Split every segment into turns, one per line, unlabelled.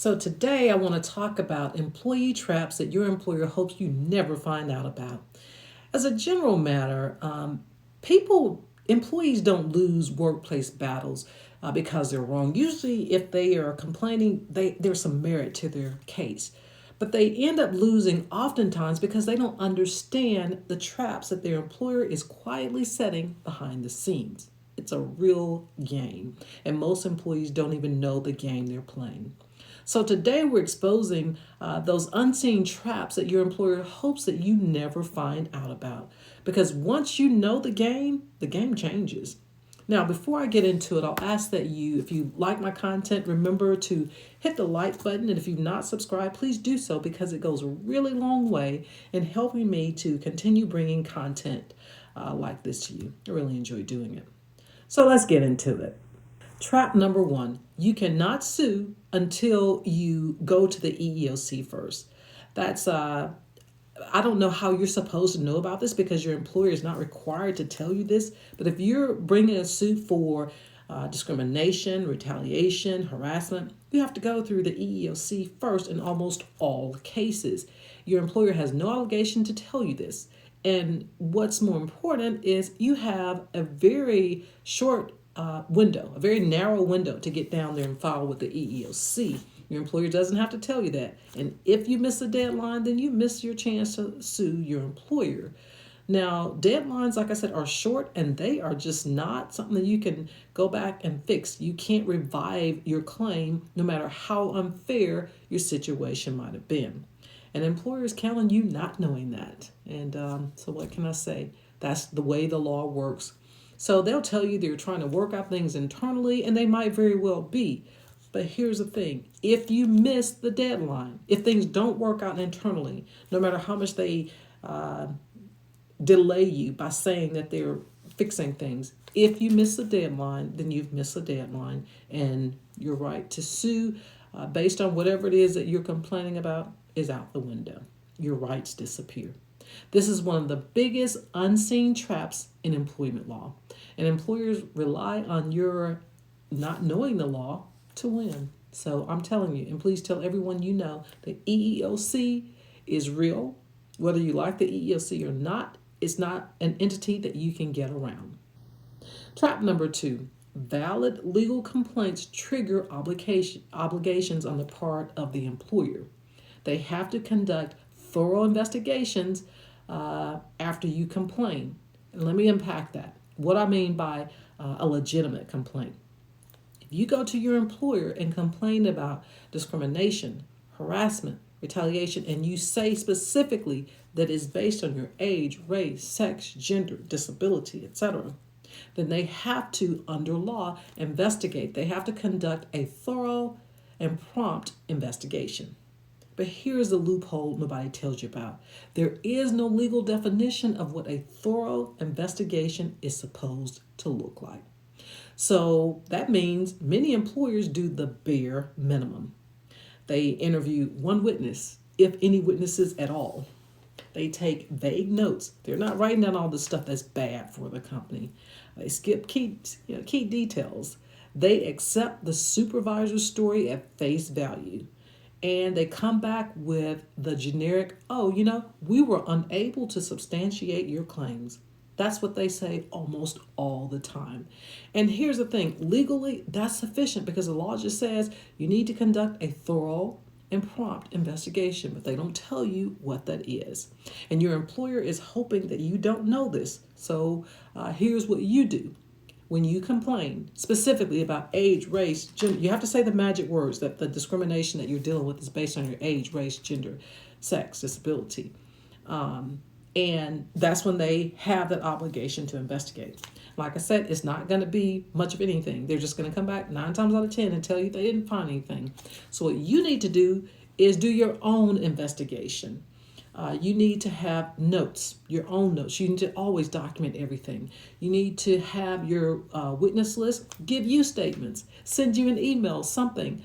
So today I want to talk about employee traps that your employer hopes you never find out about. As a general matter, employees don't lose workplace battles because they're wrong. Usually, if they are complaining, there's some merit to their case. But they end up losing oftentimes because they don't understand the traps that their employer is quietly setting behind the scenes. It's a real game, and most employees don't even know the game they're playing. So today we're exposing those unseen traps that your employer hopes that you never find out about. Because once you know the game changes. Now, before I get into it, I'll ask that if you like my content, remember to hit the like button. And if you've not subscribed, please do so because it goes a really long way in helping me to continue bringing content like this to you. I really enjoy doing it. So let's get into it. Trap number one, you cannot sue until you go to the EEOC first. That's I don't know how you're supposed to know about this because your employer is not required to tell you this. But if you're bringing a suit for discrimination, retaliation, harassment, you have to go through the EEOC first in almost all cases. Your employer has no obligation to tell you this. And what's more important is you have a very short window, a very narrow window to get down there and file with the EEOC. Your employer doesn't have to tell you that. And if you miss a deadline, then you miss your chance to sue your employer. Now, deadlines, like I said, are short and they are just not something that you can go back and fix. You can't revive your claim no matter how unfair your situation might have been. And employers count on you not knowing that. And so what can I say? That's the way the law works. So they'll tell you they're trying to work out things internally, and they might very well be. But here's the thing. If you miss the deadline, if things don't work out internally, no matter how much they delay you by saying that they're fixing things, if you miss the deadline, then you've missed the deadline, and your right to sue based on whatever it is that you're complaining about is out the window. Your rights disappear. This is one of the biggest unseen traps in employment law. And employers rely on your not knowing the law to win. So I'm telling you, and please tell everyone you know, the EEOC is real. Whether you like the EEOC or not, it's not an entity that you can get around. Trap number two, valid legal complaints trigger obligations on the part of the employer. They have to conduct thorough investigations after you complain. And let me unpack that. What I mean by a legitimate complaint. If you go to your employer and complain about discrimination, harassment, retaliation, and you say specifically that it's based on your age, race, sex, gender, disability, etc., then they have to, under law, investigate. They have to conduct a thorough and prompt investigation. But here's the loophole nobody tells you about. There is no legal definition of what a thorough investigation is supposed to look like. So that means many employers do the bare minimum. They interview one witness, if any witnesses at all. They take vague notes. They're not writing down all the stuff that's bad for the company. They skip key details. They accept the supervisor's story at face value. And they come back with the generic, we were unable to substantiate your claims. That's what they say almost all the time. And here's the thing, legally, that's sufficient because the law just says you need to conduct a thorough and prompt investigation, but they don't tell you what that is. And your employer is hoping that you don't know this. So here's what you do. When you complain specifically about age, race, gender, you have to say the magic words that the discrimination that you're dealing with is based on your age, race, gender, sex, disability. And that's when they have that obligation to investigate. Like I said, it's not going to be much of anything. They're just going to come back 9 times out of 10 and tell you they didn't find anything. So what you need to do is do your own investigation. You need to have notes, your own notes. You need to always document everything. You need to have your witness list, give you statements, send you an email, something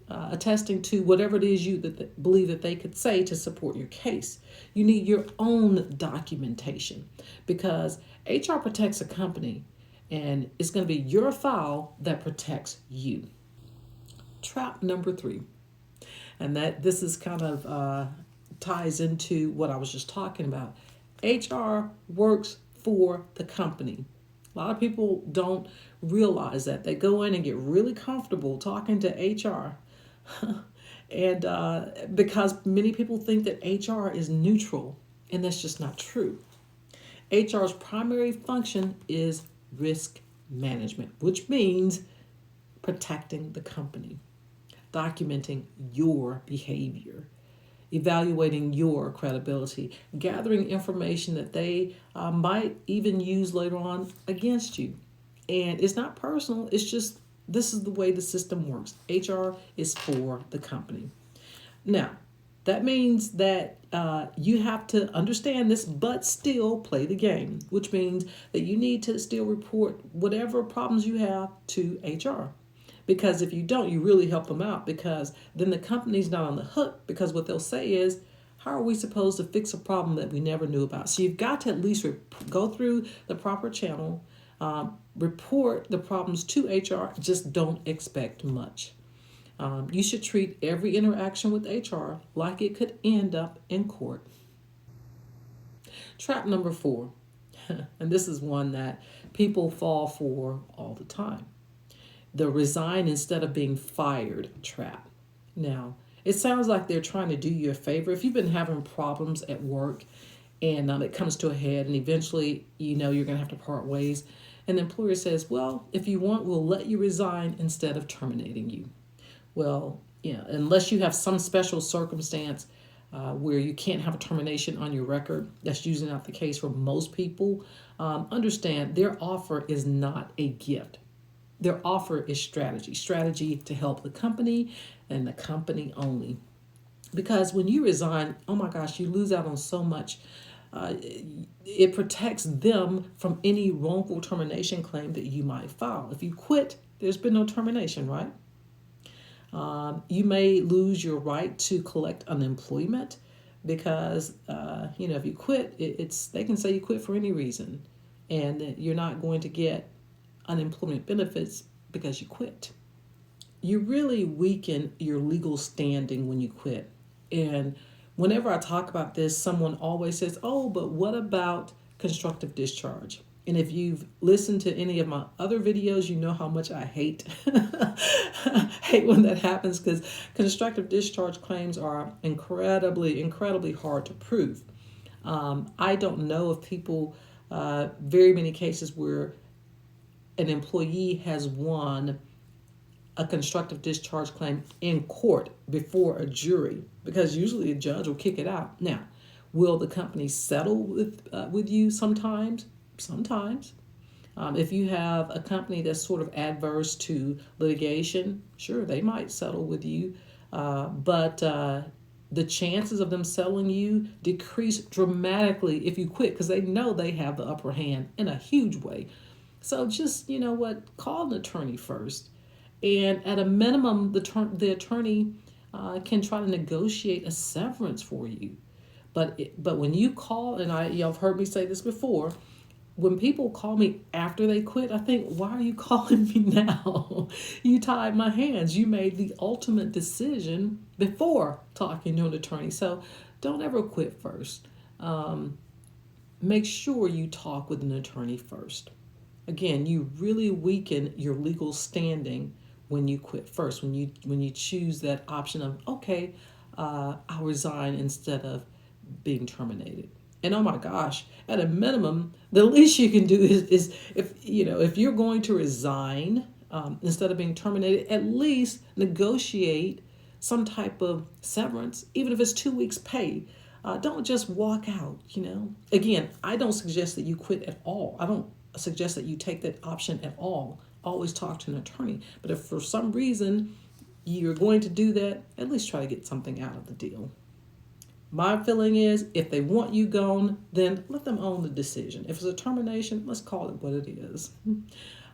attesting to whatever it is you believe that they could say to support your case. You need your own documentation because HR protects a company and it's going to be your file that protects you. Trap number 3, and that this is kind of ties into what I was just talking about. HR works for the company. A lot of people don't realize that. They go in and get really comfortable talking to HR. And because many people think that HR is neutral, and that's just not true. HR's primary function is risk management, which means protecting the company, documenting your behavior, evaluating your credibility, gathering information that they might even use later on against you. And it's not personal, it's just this is the way the system works. HR is for the company. Now, that means that you have to understand this, but still play the game, which means that you need to still report whatever problems you have to HR. Because if you don't, you really help them out, because then the company's not on the hook, because what they'll say is, how are we supposed to fix a problem that we never knew about? So you've got to at least go through the proper channel, report the problems to HR, just don't expect much. You should treat every interaction with HR like it could end up in court. Trap number 4, and this is one that people fall for all the time. The resign instead of being fired trap. Now, it sounds like they're trying to do you a favor. If you've been having problems at work and it comes to a head and eventually you know you're going to have to part ways, and the employer says, well, if you want, we'll let you resign instead of terminating you. Well, unless you have some special circumstance where you can't have a termination on your record, that's usually not the case for most people, understand their offer is not a gift. Their offer is strategy to help the company and the company only. Because when you resign, oh my gosh, you lose out on so much. It protects them from any wrongful termination claim that you might file. If you quit, there's been no termination, right? You may lose your right to collect unemployment because, if you quit, they can say you quit for any reason, and you're not going to get unemployment benefits because you quit. You really weaken your legal standing when you quit. And whenever I talk about this, someone always says, oh, but what about constructive discharge? And if you've listened to any of my other videos, you know how much I hate when that happens, because constructive discharge claims are incredibly, incredibly hard to prove. I don't know of people, very many cases where an employee has won a constructive discharge claim in court before a jury, because usually a judge will kick it out. Now, will the company settle with you sometimes? Sometimes. If you have a company that's sort of adverse to litigation, sure, they might settle with you, but the chances of them settling you decrease dramatically if you quit, because they know they have the upper hand in a huge way. So just, call an attorney first. And at a minimum, the attorney can try to negotiate a severance for you. But when you call, and y'all have heard me say this before, when people call me after they quit, I think, why are you calling me now? You tied my hands. You made the ultimate decision before talking to an attorney. So don't ever quit first. Make sure you talk with an attorney first. Again, you really weaken your legal standing when you quit first, when you choose that option of, okay, I'll resign instead of being terminated. And oh my gosh, at a minimum, the least you can do is if you're going to resign instead of being terminated, at least negotiate some type of severance, even if it's 2 weeks' pay. Don't just walk out. Again, I don't suggest that you quit at all. I don't suggest that you take that option at all. Always talk to an attorney. But if for some reason you're going to do that, at least try to get something out of the deal. My feeling is, if they want you gone, then let them own the decision. If it's a termination, let's call it what it is.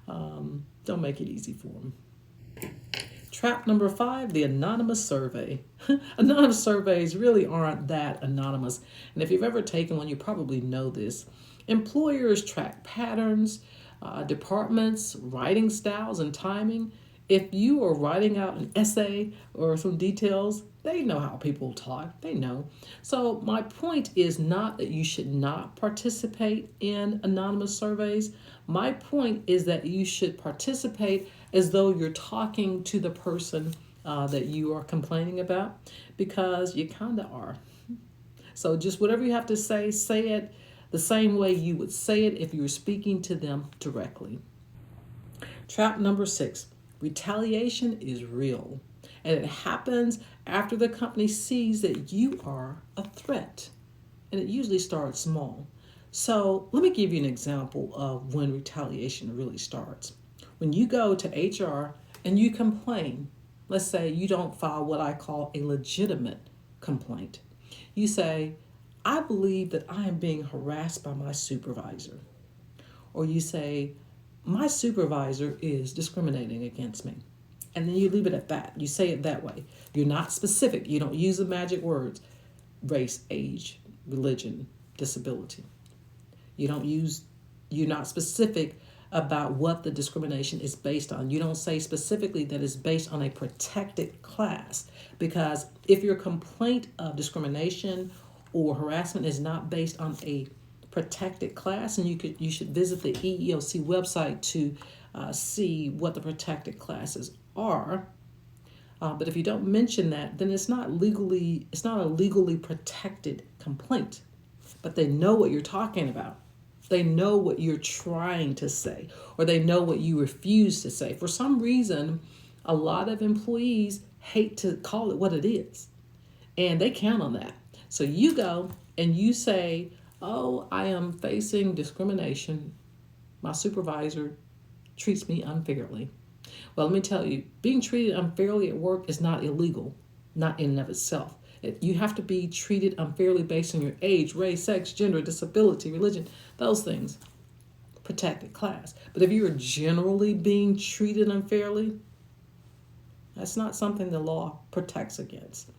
Don't make it easy for them. Trap number 5, the anonymous survey. Anonymous surveys really aren't that anonymous. And if you've ever taken one, you probably know this. Employers track patterns, departments, writing styles, and timing. If you are writing out an essay or some details, they know how people talk. They know. So, my point is not that you should not participate in anonymous surveys. My point is that you should participate as though you're talking to the person that you are complaining about, because you kind of are. So, just whatever you have to say it the same way you would say it if you were speaking to them directly. Trap number 6, retaliation is real, and it happens after the company sees that you are a threat, and it usually starts small. So let me give you an example of when retaliation really starts. When you go to HR and you complain, let's say you don't file what I call a legitimate complaint. You say, I believe that I am being harassed by my supervisor. Or you say, my supervisor is discriminating against me. And then you leave it at that. You say it that way. You're not specific. You don't use the magic words race, age, religion, disability. You're not specific about what the discrimination is based on. You don't say specifically that it's based on a protected class, because if your complaint of discrimination or harassment is not based on a protected class, and you should visit the EEOC website to see what the protected classes are. But if you don't mention that, then it's not a legally protected complaint. But they know what you're talking about. They know what you're trying to say, or they know what you refuse to say. For some reason, a lot of employees hate to call it what it is, and they count on that. So you go and you say, oh, I am facing discrimination. My supervisor treats me unfairly. Well, let me tell you, being treated unfairly at work is not illegal, not in and of itself. You have to be treated unfairly based on your age, race, sex, gender, disability, religion, those things. Protected class. But if you're generally being treated unfairly, that's not something the law protects against.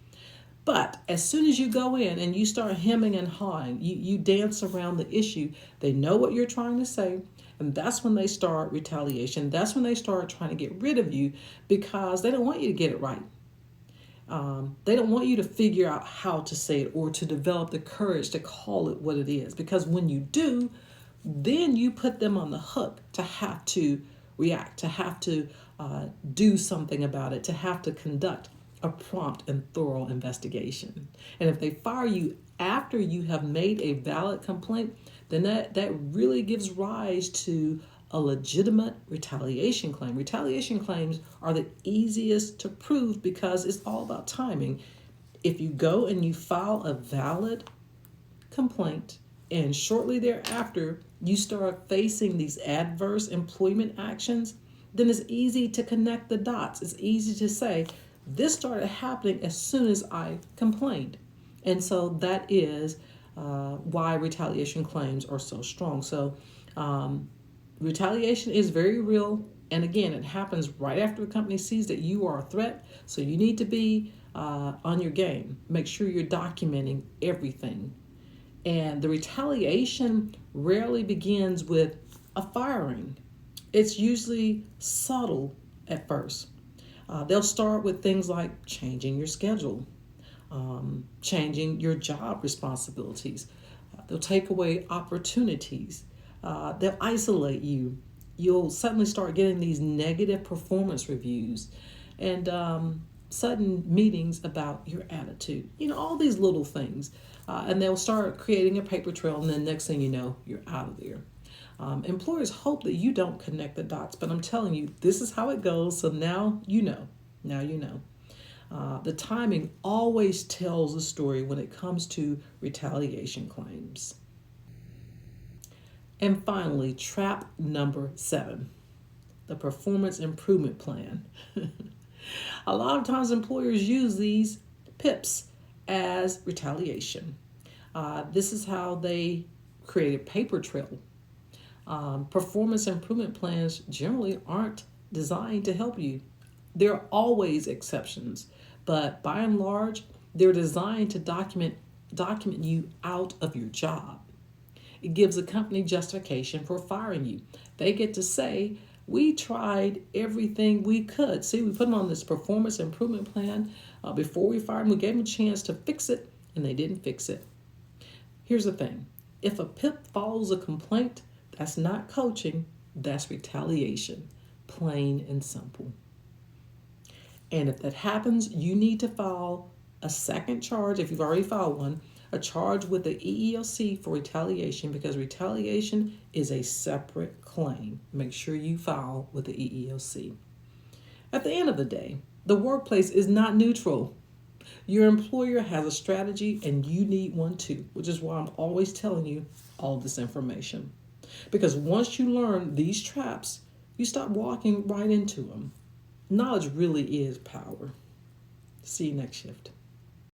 But as soon as you go in and you start hemming and hawing, you dance around the issue, they know what you're trying to say, and that's when they start retaliation. That's when they start trying to get rid of you, because they don't want you to get it right. They don't want you to figure out how to say it or to develop the courage to call it what it is. Because when you do, then you put them on the hook to have to react, to have to do something about it, to have to conduct a prompt and thorough investigation. And if they fire you after you have made a valid complaint, then that really gives rise to a legitimate retaliation claim. Retaliation claims are the easiest to prove because it's all about timing. If you go and you file a valid complaint, and shortly thereafter you start facing these adverse employment actions, then it's easy to connect the dots. It's easy to say, this started happening as soon as I complained. And so that is why retaliation claims are so strong. So retaliation is very real. And again, it happens right after the company sees that you are a threat. So you need to be on your game. Make sure you're documenting everything. And the retaliation rarely begins with a firing. It's usually subtle at first. They'll start with things like changing your schedule, changing your job responsibilities. They'll take away opportunities. They'll isolate you. You'll suddenly start getting these negative performance reviews and sudden meetings about your attitude. All these little things. And they'll start creating a paper trail, and then next thing you know, you're out of there. Employers hope that you don't connect the dots, but I'm telling you, this is how it goes. So now you know. Now you know. The timing always tells a story when it comes to retaliation claims. And finally, trap number 7, the performance improvement plan. A lot of times employers use these PIPs as retaliation. This is how they create a paper trail. Performance improvement plans generally aren't designed to help you. There are always exceptions, but by and large, they're designed to document you out of your job. It gives a company justification for firing you. They get to say, We tried everything we could. See, we put them on this performance improvement plan before we fired them. We gave them a chance to fix it, and they didn't fix it. Here's the thing. If a PIP follows a complaint, that's not coaching, that's retaliation, plain and simple. And if that happens, you need to file a second charge, if you've already filed one, a charge with the EEOC for retaliation, because retaliation is a separate claim. Make sure you file with the EEOC. At the end of the day, the workplace is not neutral. Your employer has a strategy and you need one too, which is why I'm always telling you all this information. Because once you learn these traps, you stop walking right into them. Knowledge really is power. See you next shift.